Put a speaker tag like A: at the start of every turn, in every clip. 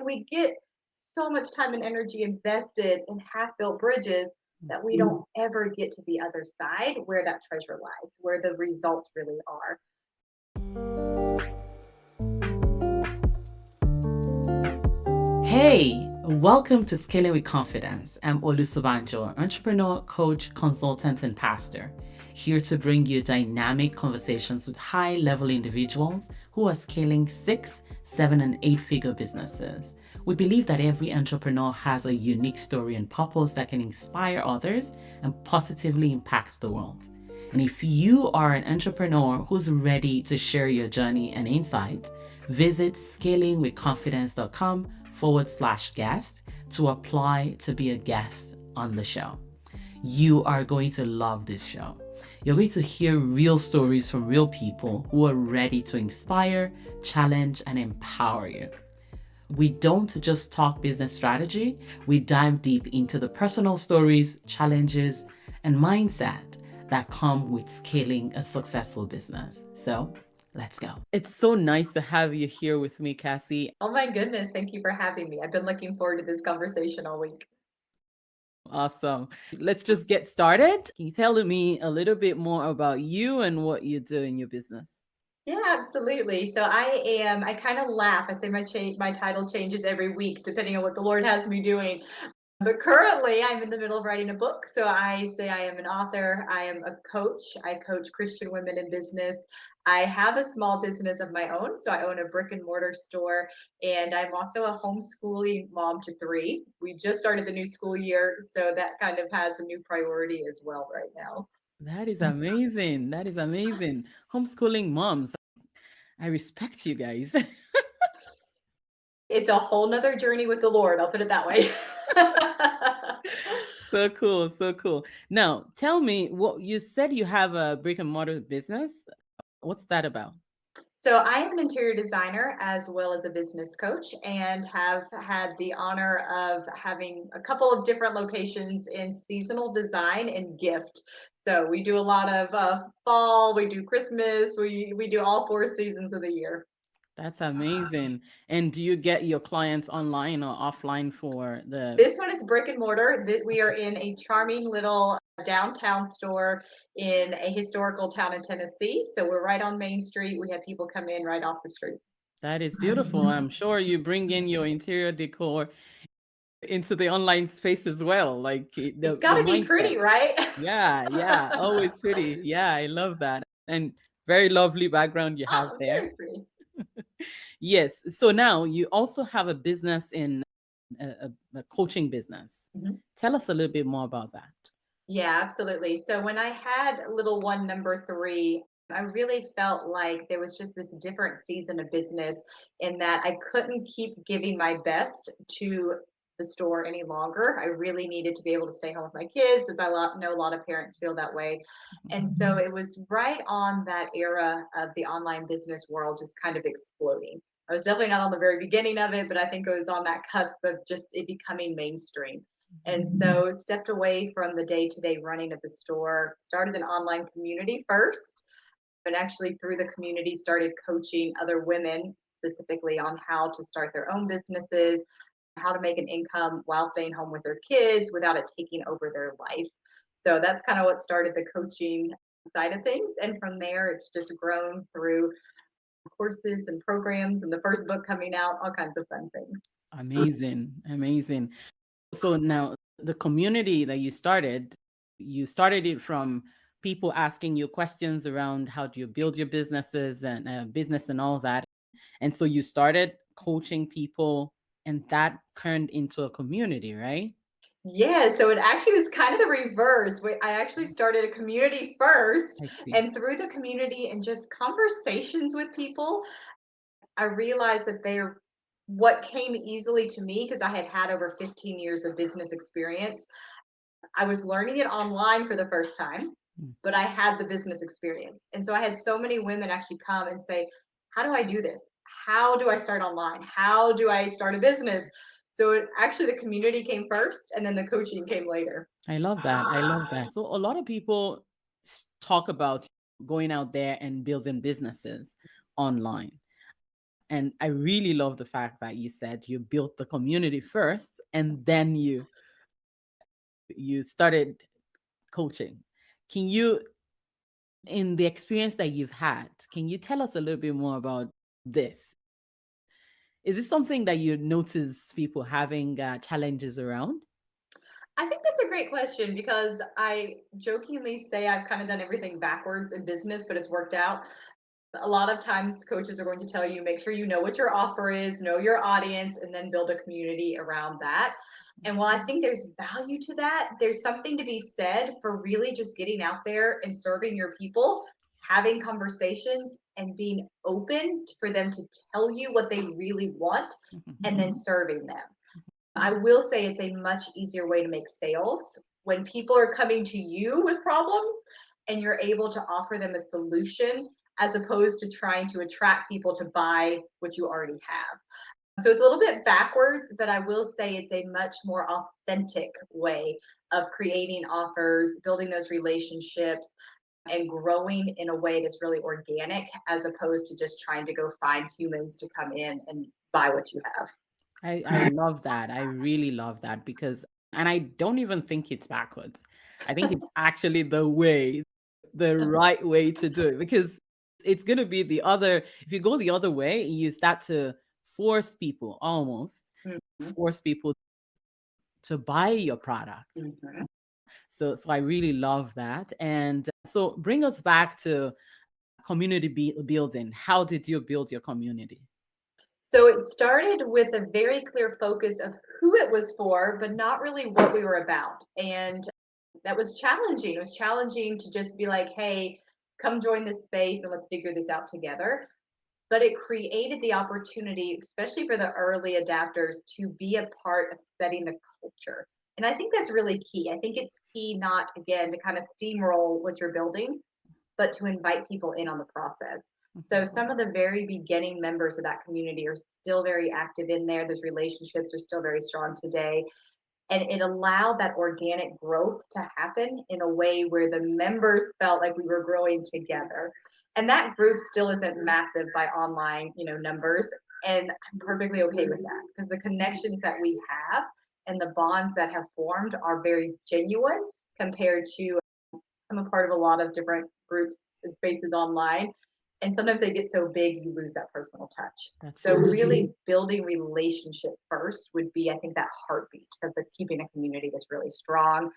A: we get so much time and energy invested in half-built bridges that we don't ever get to the other side where that treasure lies, where the results really are.
B: Hey, welcome to Scaling with Confidence. I'm Olu Sobanjo, entrepreneur, coach, consultant, and pastor, here to bring you dynamic conversations with high-level individuals who are scaling 6, 7, and 8-figure businesses. We believe that every entrepreneur has a unique story and purpose that can inspire others and positively impact the world. And if you are an entrepreneur who's ready to share your journey and insight, visit scalingwithconfidence.com/guest to apply to be a guest on the show. You are going to love this show. You're going to hear real stories from real people who are ready to inspire, challenge, and empower you. We don't just talk business strategy, we dive deep into the personal stories, challenges, and mindset that come with scaling a successful business. So let's go. It's so nice to have you here with me, Cassie.
A: Oh my goodness, thank you for having me. I've been looking forward to this conversation all week.
B: Awesome. Let's just get started. Can you tell me a little bit more about you and what you do in your business?
A: Yeah, absolutely. So I kind of laugh. I say my title changes every week depending on what the Lord has me doing. But currently, I'm in the middle of writing a book. So I say I am an author. I am a coach. I coach Christian women in business. I have a small business of my own. So I own a brick-and-mortar store. And I'm also a homeschooling mom to 3. We just started the new school year. So that kind of has a new priority as well right now.
B: That is amazing. That is amazing. Homeschooling moms. I respect you guys.
A: It's a whole nother journey with the Lord. I'll put it that way.
B: So cool. So cool. Now, tell me what you said you have a brick and mortar business. What's that about?
A: So I am an interior designer as well as a business coach and have had the honor of having a couple of different locations in seasonal design and gift. So we do a lot of fall, we do Christmas, we do all 4 seasons of the year.
B: That's amazing. And do you get your clients online or offline for the
A: This one is brick and mortar. We are in a charming little downtown store in a historical town in Tennessee. So we're right on Main Street. We have people come in right off the street.
B: That is beautiful. I'm sure you bring in your interior decor into the online space as well. Like
A: It's
B: the
A: got to be
B: mindset.
A: pretty, right?
B: Yeah, yeah, always pretty. Yeah, I love that. And very lovely background you have
A: Oh,
B: there.
A: very pretty.
B: Yes. So now you also have a business in a coaching business.
A: Mhm.
B: Tell us a little bit more about that.
A: Yeah, absolutely. So when I had little one, number 3, I really felt like there was just this different season of business in that I couldn't keep giving my best to the store any longer. I really needed to be able to stay home with my kids, as know a lot of parents feel that way. And so it was right on that era of the online business world just kind of exploding. I was definitely not on the very beginning of it, but I think it was on that cusp of just it becoming mainstream. And so stepped away from the day-to-day running of the store, started an online community first, and actually through the community started coaching other women specifically on how to start their own businesses, how to make an income while staying home with their kids without it taking over their life. So that's kind of what started the coaching side of things. And from there, it's just grown through courses and programs and the first book coming out, all kinds of fun things.
B: Amazing, amazing. So now the community that you started it from people asking you questions around how do you build your businesses and business and all that. And so you started coaching people and that turned into a community, right?
A: Yeah, so it actually was kind of the reverse. I actually started a community first,
B: I see.
A: and through the community and just conversations with people, I realized that they're what came easily to me because I had had over 15 years of business experience. I was learning it online for the first time,
B: Mm.
A: but I had the business experience. And so I had so many women actually come and say, "How do I do this? How do I start online? How do I start a business?" So actually, the community came first, and then the coaching came later.
B: I love that. I love that. So a lot of people talk about going out there and building businesses online. And I really love the fact that you said you built the community first and then you started coaching. Can you, in the experience that you've had, can you tell us a little bit more about this? Is this something that you notice people having challenges around?
A: I think that's a great question because I jokingly say I've kind of done everything backwards in business, but it's worked out. A lot of times coaches are going to tell you make sure you know what your offer is, know your audience, and then build a community around that. And while I think there's value to that, there's something to be said for really just getting out there and serving your people, having conversations and being open for them to tell you what they really want, and then serving them. I will say it's a much easier way to make sales when people are coming to you with problems and you're able to offer them a solution as opposed to trying to attract people to buy what you already have. So it's a little bit backwards, but I will say it's a much more authentic way of creating offers, building those relationships, and growing in a way that's really organic as opposed to just trying to go find humans to come in and buy what you have.
B: I love that. I really love that because, and I don't even think it's backwards. I think it's actually the right way to do it because it's going to be the other. If you go the other way, you start to force people almost
A: Mhm,
B: force people to buy your product.
A: mhm.
B: So I really love that. And so bring us back to community building. How did you build your community?
A: So it started with a very clear focus of who it was for, but not really what we were about. And that was challenging. It was challenging to just be like, hey, come join this space and let's figure this out together. But it created the opportunity, especially for the early adapters, to be a part of setting the culture. And I think that's really key. I think it's key not, again, to kind of steamroll what you're building, but to invite people in on the process. So
B: Mhm.
A: some of the very beginning members of that community are still very active in there. Those relationships are still very strong today. And it allowed that organic growth to happen in a way where the members felt like we were growing together. And that group still isn't massive by online, numbers. And I'm perfectly okay with that because the connections that we have and the bonds that have formed are very genuine compared to I'm a part of a lot of different groups and spaces online. And sometimes they get so big, you lose that personal touch.
B: That's
A: So,
B: so
A: really building relationship first would be, I think, that heartbeat of the keeping a community that's really strong.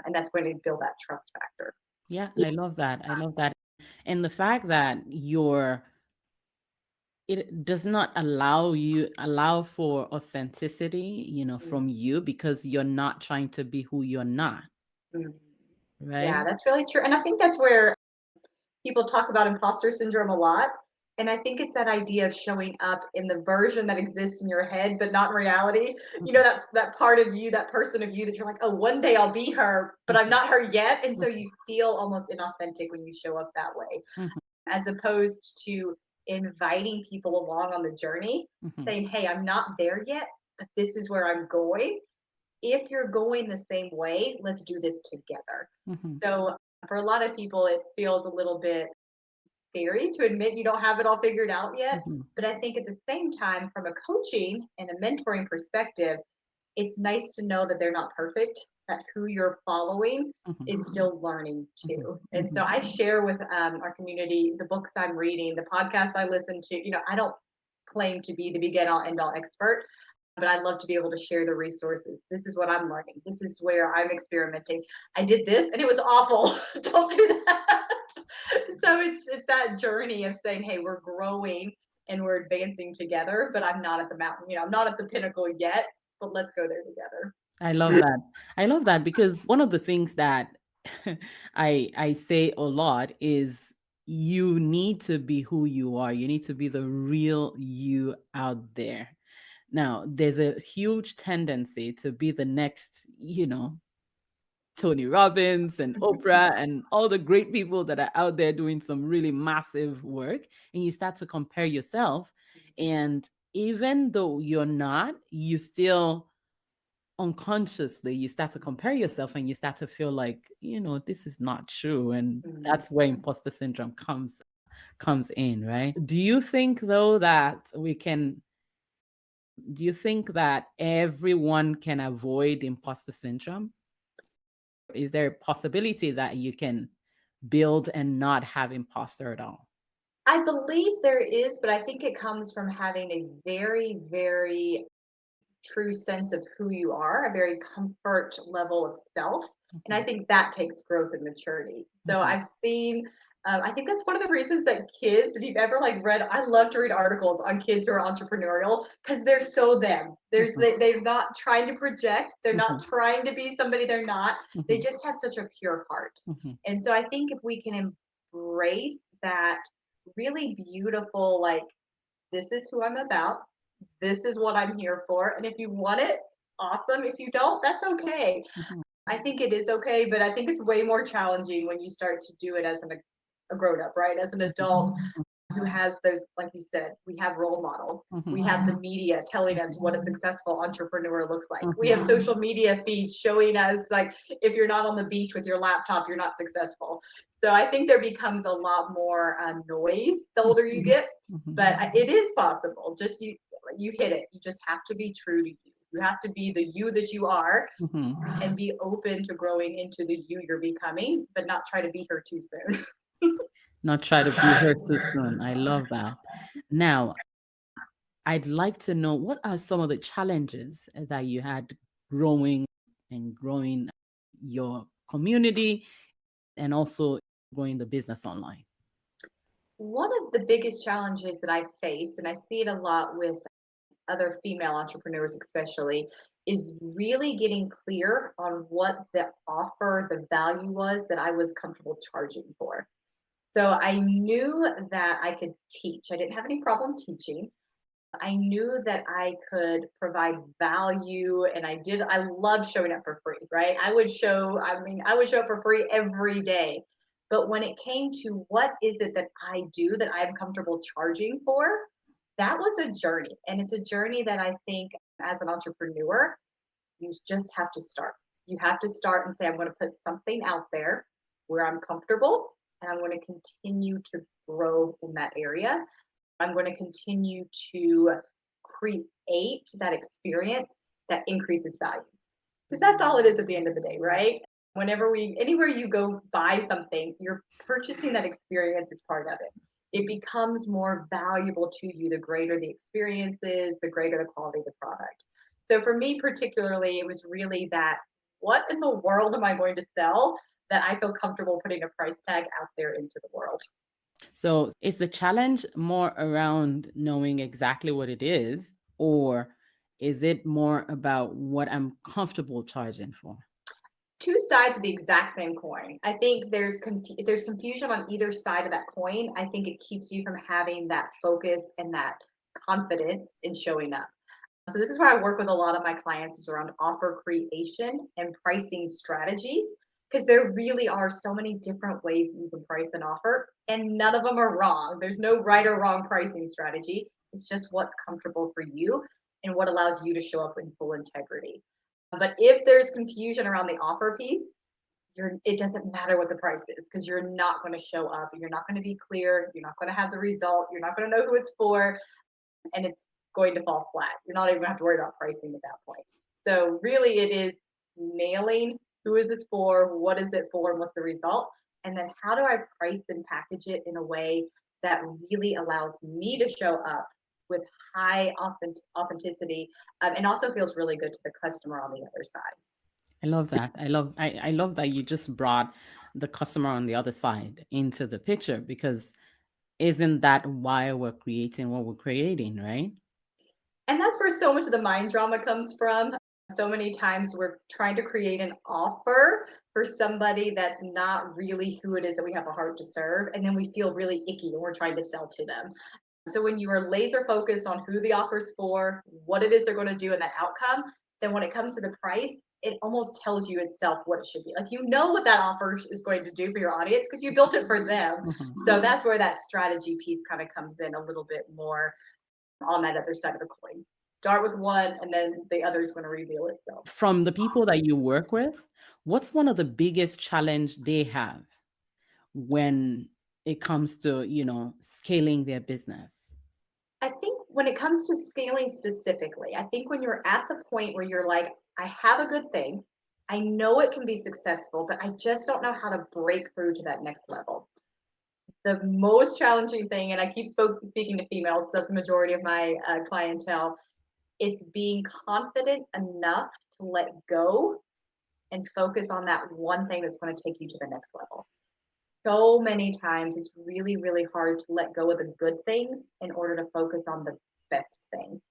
A: And that's going to build that trust factor.
B: Yeah, I love that. I love that. And the fact that it does not allow for authenticity, from you because you're not trying to be who you're not,
A: Mhm.
B: right?
A: Yeah, that's really true. And I think that's where people talk about imposter syndrome a lot. And I think it's that idea of showing up in the version that exists in your head, but not in reality.
B: Mhm,
A: That part of you, that person of you that you're like, oh, one day I'll be her, but I'm
B: mhm,
A: not her yet. And so
B: mhm,
A: you feel almost inauthentic when you show up that way,
B: mhm,
A: as opposed to inviting people along on the journey,
B: mhm,
A: saying, hey, I'm not there yet, but this is where I'm going. If you're going the same way, let's do this together.
B: mhm,
A: So for a lot of people, it feels a little bit scary to admit you don't have it all figured out yet.
B: mhm,
A: But I think at the same time, from a coaching and a mentoring perspective, it's nice to know that they're not perfect, that who you're following
B: mhm,
A: is still learning
B: mhm,
A: too. And so
B: mhm,
A: I share with our community the books I'm reading, the podcasts I listen to. I don't claim to be the begin all end all expert, but I love to be able to share the resources. This is what I'm learning. This is where I'm experimenting. I did this and it was awful. Don't do that. So it's that journey of saying, hey, we're growing and we're advancing together, but I'm not at the mountain. I'm not at the pinnacle yet, but let's go there together.
B: I love that. I love that because one of the things that I say a lot is you need to be who you are. You need to be the real you out there. Now, there's a huge tendency to be the next, Tony Robbins and Oprah and all the great people that are out there doing some really massive work. And you start to compare yourself. And even though you're not, you still unconsciously you start to compare yourself and you start to feel like, this is not true. And
A: Mhm.
B: that's where imposter syndrome comes. comes in, right? Do you think though that we can do you think that everyone can avoid imposter syndrome? Is there a possibility that you can build and not have imposter at all?
A: I believe there is, but I think it comes from having a very, very true sense of who you are, a very comfort level of self. And I
B: Mhm,
A: think that takes growth and maturity. So
B: mhm,
A: I've seen, I think that's one of the reasons that kids, if you've ever like read, I love to read articles on kids who are entrepreneurial because they're so them.
B: mhm,
A: They're not trying to project. They're not
B: mhm,
A: trying to be somebody they're not. They
B: mhm,
A: just have such a pure heart.
B: mhm,
A: And so I think if we can embrace that really beautiful, like, this is who I'm about. This is what I'm here for. And if you want it, awesome. If you don't, that's okay.
B: mhm,
A: I think it is okay, but I think it's way more challenging when you start to do it as a grown up, right? As an
B: mhm,
A: adult who has those, like you said, we have role models.
B: mhm,
A: We have the media telling us
B: mhm,
A: what a successful entrepreneur looks like. We
B: mhm,
A: have social media feeds showing us, like, if you're not on the beach with your laptop, you're not successful. So I think there becomes a lot more noise the older you
B: mhm,
A: get,
B: mhm,
A: but it is possible. Just you hit it. You just have to be true to you. You have to be the you that you are
B: mhm.
A: and be open to growing into the you you're becoming, but not try to be her too soon.
B: Not try to be her too soon. I love that. Now, I'd like to know what are some of the challenges that you had growing and growing your community and also growing the business online?
A: One of the biggest challenges that I face, and I see it a lot with other female entrepreneurs especially, is really getting clear on what the offer, the value was that I was comfortable charging for. So I knew that I could teach. I didn't have any problem teaching. I knew that I could provide value and I love showing up for free, right? I would show up for free every day. But when it came to what is it that I do that I'm comfortable charging for, that was a journey. And it's a journey that I think as an entrepreneur, you just have to start. You have to start and say, I'm going to put something out there where I'm comfortable and I'm going to continue to grow in that area. I'm going to continue to create that experience that increases value. Because that's all it is at the end of the day, right? Anywhere you go buy something, you're purchasing that experience as part of it. It becomes more valuable to you the greater the experience is, the greater the quality of the product. So for me, particularly, it was really that what in the world am I going to sell that I feel comfortable putting a price tag out there into the world?
B: So, is the challenge more around knowing exactly what it is, or is it more about what I'm comfortable charging for?
A: Two sides of the exact same coin. I think if there's confusion on either side of that coin, I think it keeps you from having that focus and that confidence in showing up. So this is where I work with a lot of my clients is around offer creation and pricing strategies because there really are so many different ways you can price an offer and none of them are wrong. There's no right or wrong pricing strategy. It's just what's comfortable for you and what allows you to show up in full integrity. But if there's confusion around the offer piece, it doesn't matter what the price is because you're not going to show up. You're not going to be clear. You're not going to have the result. You're not going to know who it's for, and it's going to fall flat. You're not even going to have to worry about pricing at that point. So really, it is nailing who is this for, what is it for, and what's the result, and then how do I price and package it in a way that really allows me to show up with high authenticity, and also feels really good to the customer on the other side.
B: I love that. I love that you just brought the customer on the other side into the picture because isn't that why we're creating what we're creating, right?
A: And that's where so much of the mind drama comes from. So many times we're trying to create an offer for somebody that's not really who it is that we have a heart to serve. And then we feel really icky when we're trying to sell to them. So when you are laser focused on who the offer's for, what it is they're going to do, and that outcome, then when it comes to the price, it almost tells you itself what it should be. Like you know what that offer is going to do for your audience because you built it for them.
B: Mhm.
A: So that's where that strategy piece kind of comes in a little bit more on that other side of the coin. Start with one, and then the other is going to reveal itself.
B: From the people that you work with, what's one of the biggest challenge they have when it comes to, scaling their business?
A: I think when it comes to scaling specifically, I think when you're at the point where you're like, I have a good thing, I know it can be successful, but I just don't know how to break through to that next level. The most challenging thing, and I keep speaking to females because that's the majority of my clientele, is being confident enough to let go and focus on that one thing that's going to take you to the next level. So many times it's really, really hard to let go of the good things in order to focus on the best thing.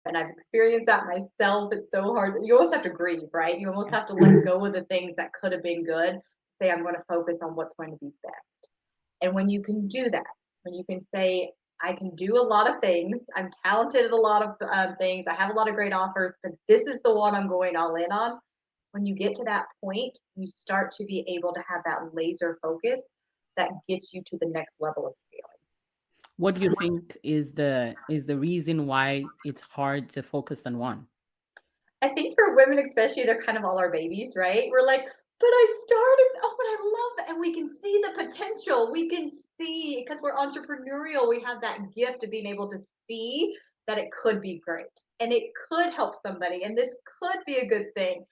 A: And I've experienced that myself. It's so hard. You almost have to grieve, right? You almost have to let go of the things that could have been good. Say, I'm going to focus on what's going to be best. And when you can do that, when you can say, I can do a lot of things, I'm talented at a lot of things, I have a lot of great offers, but this is the one I'm going all in on. When you get to that point, you start to be able to have that laser focus that gets you to the next level of scaling.
B: What do you think is the reason why it's hard to focus on one?
A: I think for women especially, they're kind of all our babies, right? We're like, but I started, oh, but I love it. And we can see the potential. We can see, because we're entrepreneurial, we have that gift of being able to see that it could be great and it could help somebody and this could be a good thing.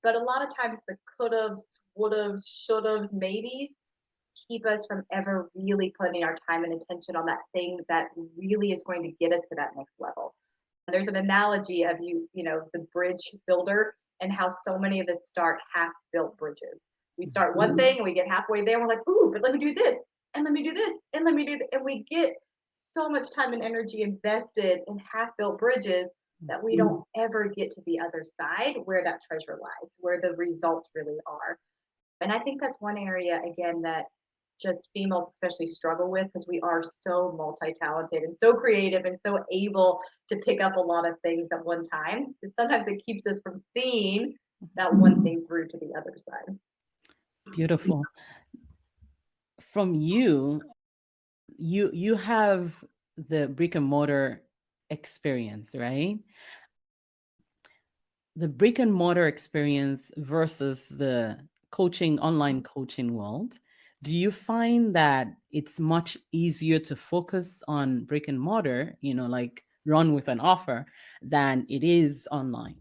A: But a lot of times the could haves, would haves, should haves, maybes keep us from ever really putting our time and attention on that thing that really is going to get us to that next level. There's an analogy of the bridge builder and how so many of us start half built bridges. We start one thing and we get halfway there. And we're like, ooh, but let me do this and let me do this and let me do that. And we get so much time and energy invested in half built bridges that we don't ever get to the other side where that treasure lies, where the results really are. And I think that's one area, again, that just females especially struggle with because we are so multi-talented and so creative and so able to pick up a lot of things at one time. And sometimes it keeps us from seeing that one thing through to the other side.
B: Beautiful. From you have the brick and mortar experience, right? The brick and mortar experience versus the online coaching world. Do you find that it's much easier to focus on brick and mortar, like run with an offer, than it is online?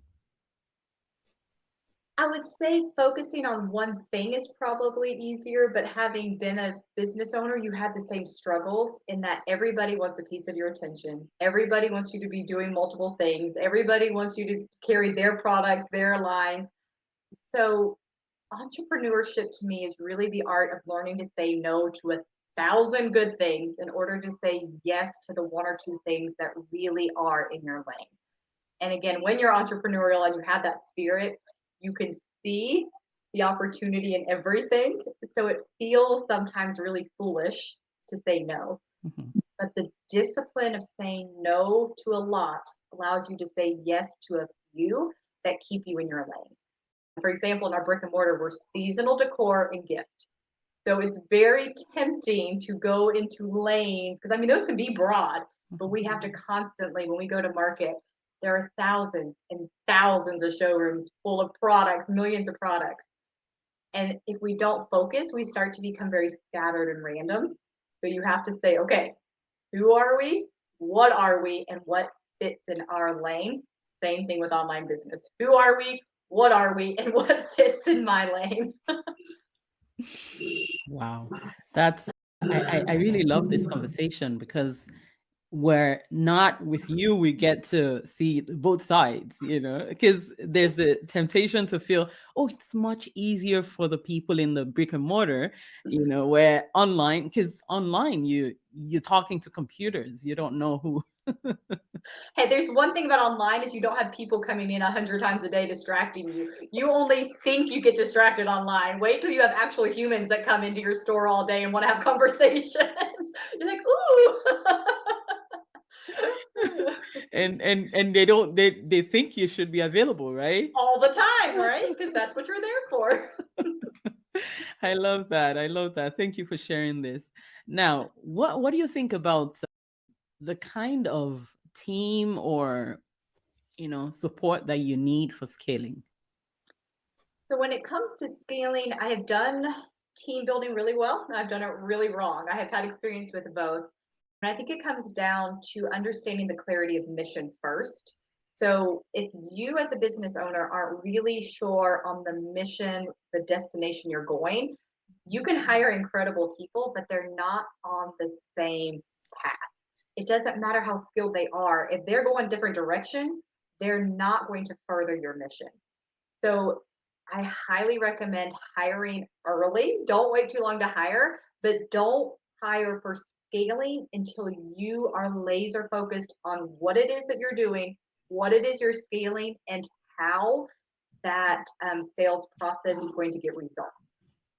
A: I would say focusing on one thing is probably easier, but having been a business owner, you had the same struggles in that everybody wants a piece of your attention. Everybody wants you to be doing multiple things. Everybody wants you to carry their products, their lines. So entrepreneurship to me is really the art of learning to say no to 1,000 good things in order to say yes to the one or two things that really are in your lane. And again, when you're entrepreneurial and you have that spirit, you can see the opportunity in everything. So it feels sometimes really foolish to say no.
B: Mhm.
A: But the discipline of saying no to a lot allows you to say yes to a few that keep you in your lane. For example, in our brick and mortar, we're seasonal decor and gift. So it's very tempting to go into lanes because I mean those can be broad, but we have to constantly, when we go to market, there are thousands and thousands of showrooms full of products, millions of products. And if we don't focus, we start to become very scattered and random. So you have to say, okay, who are we? What are we? And what fits in our lane? Same thing with online business. Who are we? What are we? And what fits in my lane?
B: Wow. That's I really love this conversation because where not with you we get to see both sides, because there's a temptation to feel, oh, it's much easier for the people in the brick and mortar, where online, because online you're talking to computers, you don't know who.
A: Hey, there's one thing about online is you don't have people coming in 100 times a day distracting you. You only think you get distracted online. Wait till you have actual humans that come into your store all day and want to have conversations. You're like, ooh.
B: And they think you should be available, right?
A: All the time, right? Because that's what you're there for.
B: I love that. I love that. Thank you for sharing this. Now, what do you think about the kind of team or support that you need for scaling?
A: So when it comes to scaling, I have done team building really well, and I've done it really wrong. I have had experience with both. And I think it comes down to understanding the clarity of mission first. So if you as a business owner aren't really sure on the mission, the destination you're going, you can hire incredible people, but they're not on the same path. It doesn't matter how skilled they are. If they're going different directions, they're not going to further your mission. So I highly recommend hiring early. Don't wait too long to hire, but don't hire for scaling until you are laser focused on what it is that you're doing, what it is you're scaling, and how that sales process is going to get results.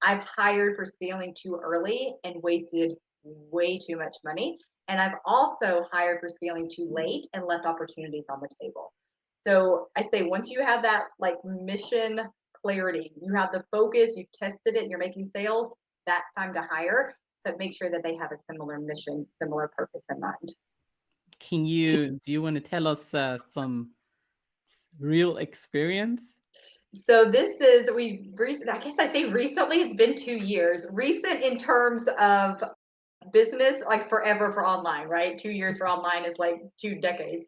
A: I've hired for scaling too early and wasted way too much money. And I've also hired for scaling too late and left opportunities on the table. So I say once you have that like mission clarity, you have the focus, you've tested it, and you're making sales, that's time to hire. But make sure that they have a similar mission, similar purpose in mind.
B: Do you want to tell us some real experience?
A: So this is we recent. I guess I say recently. It's been 2 years. Recent in terms of business, like forever for online, right? 2 years for online is like 2 decades.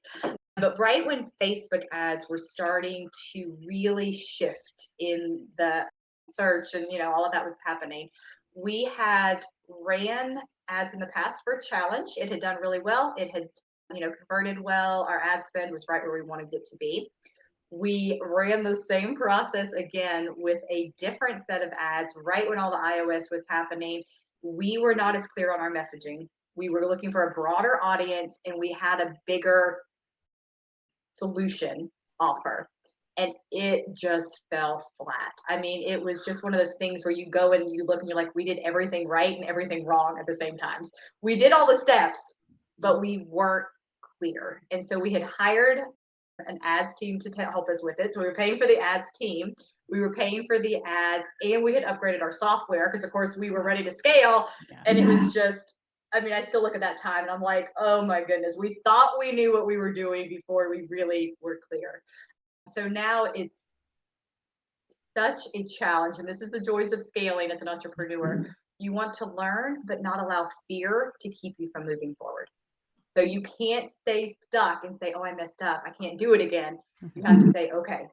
A: But right when Facebook ads were starting to really shift in the search and all of that was happening, we had ran ads in the past for a challenge. It had done really well. It had converted well. Our ad spend was right where we wanted it to be. We ran the same process again with a different set of ads right when all the iOS was happening. We were not as clear on our messaging. We were looking for a broader audience and we had a bigger solution offer. And it just fell flat. I mean, it was just one of those things where you go and you look and you're like, we did everything right and everything wrong at the same times. We did all the steps, but we weren't clear. And so we had hired an ads team to help us with it. So we were paying for the ads team, we were paying for the ads, and we had upgraded our software because, of course, we were ready to scale.
B: Yeah.
A: And it was just, I mean, I still look at that time and I'm like, oh my goodness, we thought we knew what we were doing before we really were clear. So now it's such a challenge. And this is the joys of scaling as an entrepreneur. You want to learn, but not allow fear to keep you from moving forward. So you can't stay stuck and say, oh, I messed up. I can't do it again. You have to say, okay,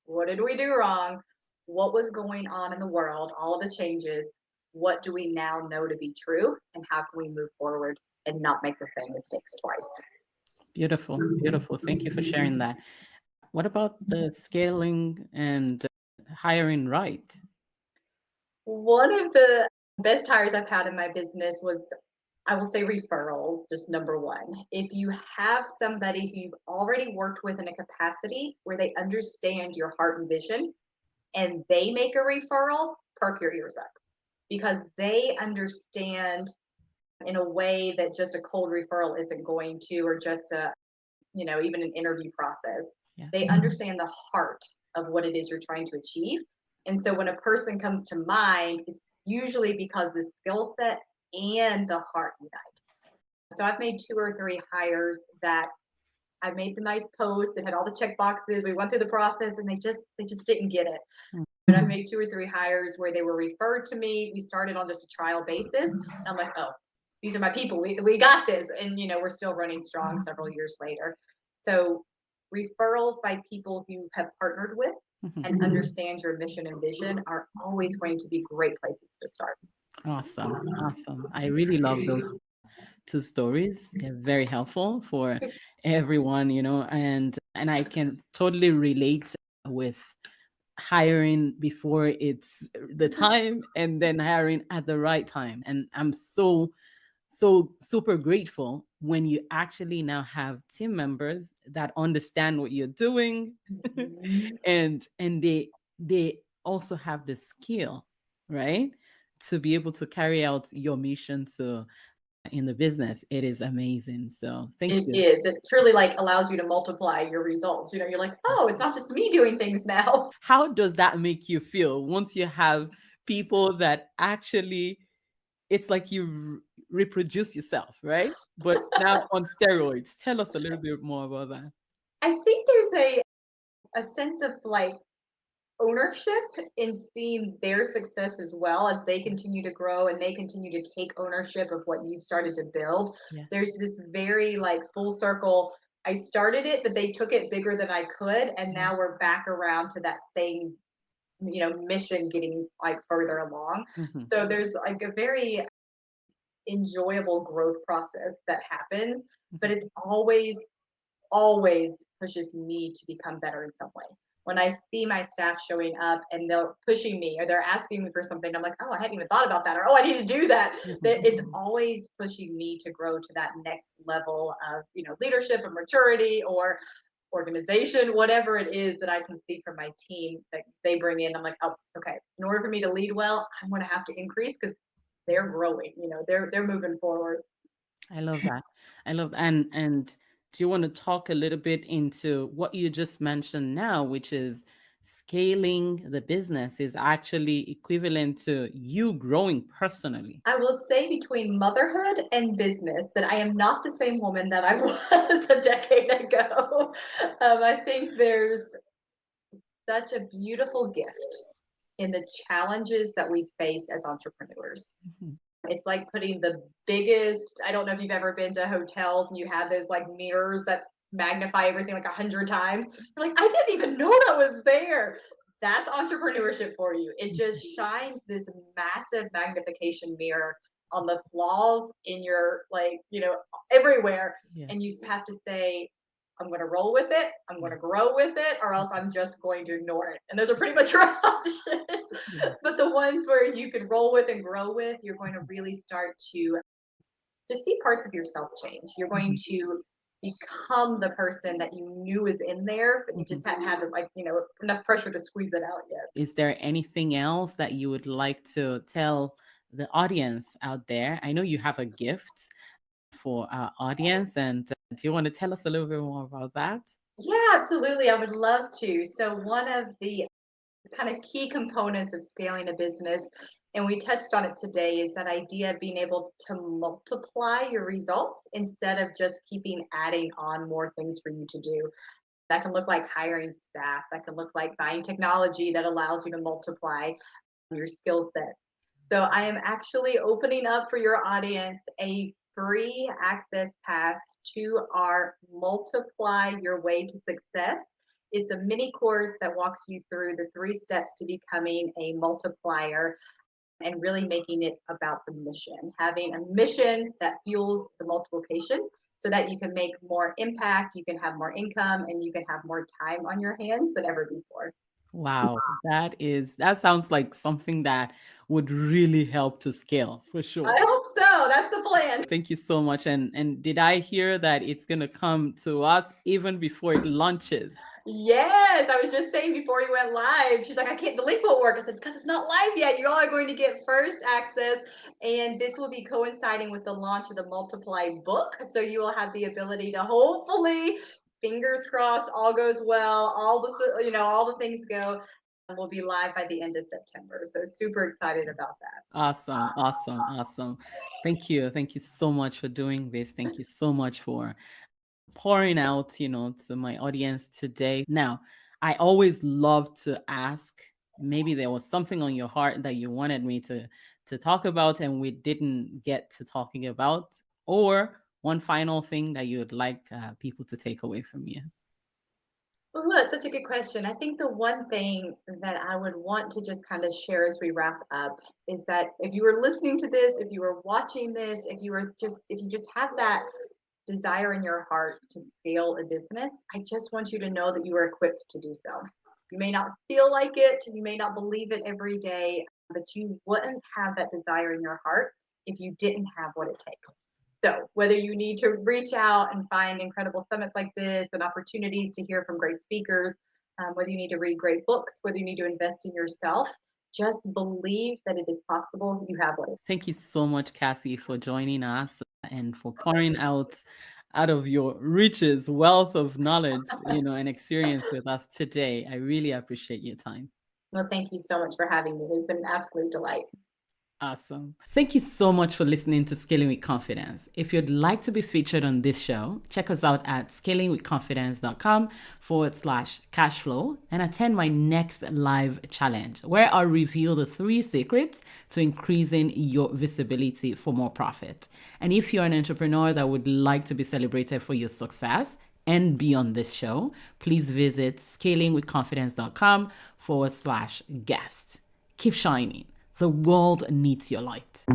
A: what did we do wrong? What was going on in the world? All of the changes. What do we now know to be true? And how can we move forward and not make the same mistakes twice?
B: Beautiful, beautiful. Thank you for sharing that. What about the scaling and hiring right?
A: One of the best hires I've had in my business was, I will say, referrals, just number one. If you have somebody who you've already worked with in a capacity where they understand your heart and vision and they make a referral, perk your ears up because they understand in a way that just a cold referral isn't going to, or just even an interview process.
B: Yeah.
A: They understand the heart of what it is you're trying to achieve. And so when a person comes to mind, it's usually because the skill set and the heart unite. So I've made 2 or 3 hires that I made the nice post, it had all the check boxes, we went through the process and they just didn't get it.
B: Mm.
A: And I've made 2 or 3 hires where they were referred to me. We started on just a trial basis. And I'm like, oh, these are my people. We got this. And we're still running strong several years later. So referrals by people who have partnered with and understand your mission and vision are always going to be great places to start.
B: Awesome. Awesome. I really love those 2 stories. They're very helpful for everyone, and I can totally relate with hiring before it's the time and then hiring at the right time. And I'm so super grateful when you actually now have team members that understand what you're doing
A: Mhm.
B: and they also have the skill, right, to be able to carry out your mission in the business. It is amazing. So thank
A: It
B: you.
A: is. It truly like allows you to multiply your results. You're like, oh, it's not just me doing things now.
B: How does that make you feel once you have people that actually it's like you reproduce yourself, right? But now on steroids. Tell us a little bit more about that.
A: I think there's a sense of like ownership in seeing their success as well as they continue to grow and they continue to take ownership of what you've started to build.
B: Yeah.
A: There's this very like full circle. I started it, but they took it bigger than I could, and
B: Yeah.
A: now we're back around to that same, mission getting like further along.
B: Hmm.
A: So there's like a very enjoyable growth process that happens, but
B: Hmm.
A: it's always pushes me to become better in some way. When I see my staff showing up and they're pushing me or they're asking me for something, I'm like, oh, I hadn't even thought about that, or oh, I need to do that. That it's
B: Hmm.
A: always pushing me to grow to that next level of, leadership and maturity or organization, whatever it is that I can see from my team that they bring in. I'm like, oh, okay. In order for me to lead well, I'm going to have to increase because they're growing. They're moving forward.
B: I love that. I love and do you want to talk a little bit into what you just mentioned now, which is scaling the business is actually equivalent to you growing personally.
A: I will say between motherhood and business that I am not the same woman that I was a decade ago. I think there's such a beautiful gift in the challenges that we face as entrepreneurs.
B: Mhm.
A: It's like putting the biggest, I don't know if you've ever been to hotels and you have those like mirrors that magnify everything like 100 times. You're like, I didn't even know that was there. That's entrepreneurship for you. It just shines this massive magnification mirror on the flaws in your, like, everywhere.
B: Yeah.
A: And you have to say, I'm going to roll with it, I'm going
B: Yeah.
A: to grow with it, or else I'm just going to ignore it. And those are pretty much your options.
B: Yeah.
A: But the ones where you can roll with and grow with, you're going to really start to see parts of yourself change. You're going
B: Mhm.
A: to become the person that you knew is in there, but you
B: Mhm.
A: just hadn't had like, enough pressure to squeeze it out yet.
B: Is there anything else that you would like to tell the audience out there? I know you have a gift for our audience, and do you want to tell us a little bit more about that?
A: Yeah, absolutely. I would love to. So one of the kind of key components of scaling a business, and we touched on it today, is that idea of being able to multiply your results instead of just keeping adding on more things for you to do. That can look like hiring staff, that can look like buying technology that allows you to multiply your skill set. So I am actually opening up for your audience a free access pass to our Multiply Your Way to Success. It's a mini course that walks you through the 3 steps to becoming a multiplier and really making it about the mission, having a mission that fuels the multiplication so that you can make more impact, you can have more income, and you can have more time on your hands than ever before.
B: Wow, that sounds like something that would really help to scale for
A: I
B: sure.
A: hope so. That's the plan.
B: Thank you so much. And did I hear that it's gonna come to us even before it launches?
A: Yes, I was just saying before you went live, she's like, I can't, the link won't work. I said, because it's not live yet. You all are going to get first access. And this will be coinciding with the launch of the Multiply book. So you will have the ability to hopefully, fingers crossed, all goes well, all the things go. And we'll be live by the end of September. So super excited about that.
B: Awesome, awesome, awesome. Thank you. Thank you so much for doing this. Thank you so much for pouring out, to my audience today. Now, I always love to ask, maybe there was something on your heart that you wanted me to talk about and we didn't get to talking about, or one final thing that you would like people to take away from you.
A: Ooh, that's such a good question. I think the one thing that I would want to just kind of share as we wrap up is that if you were listening to this, if you were watching this, if you just have that desire in your heart to scale a business, I just want you to know that you are equipped to do so. You may not feel like it, you may not believe it every day, but you wouldn't have that desire in your heart if you didn't have what it takes. So, whether you need to reach out and find incredible summits like this and opportunities to hear from great speakers, whether you need to read great books, whether you need to invest in yourself, just believe that it is possible. You have what it.
B: Thank you so much, Cassie, for joining us and for pouring out of your riches, wealth of knowledge, and experience with us today. I really appreciate your time.
A: Well, thank you so much for having me. It's been an absolute delight.
B: Awesome. Thank you so much for listening to Scaling with Confidence. If you'd like to be featured on this show, check us out at scalingwithconfidence.com/cashflow and attend my next live challenge where I'll reveal the 3 secrets to increasing your visibility for more profit. And if you're an entrepreneur that would like to be celebrated for your success and be on this show, please visit scalingwithconfidence.com/guest. Keep shining. The world needs your light.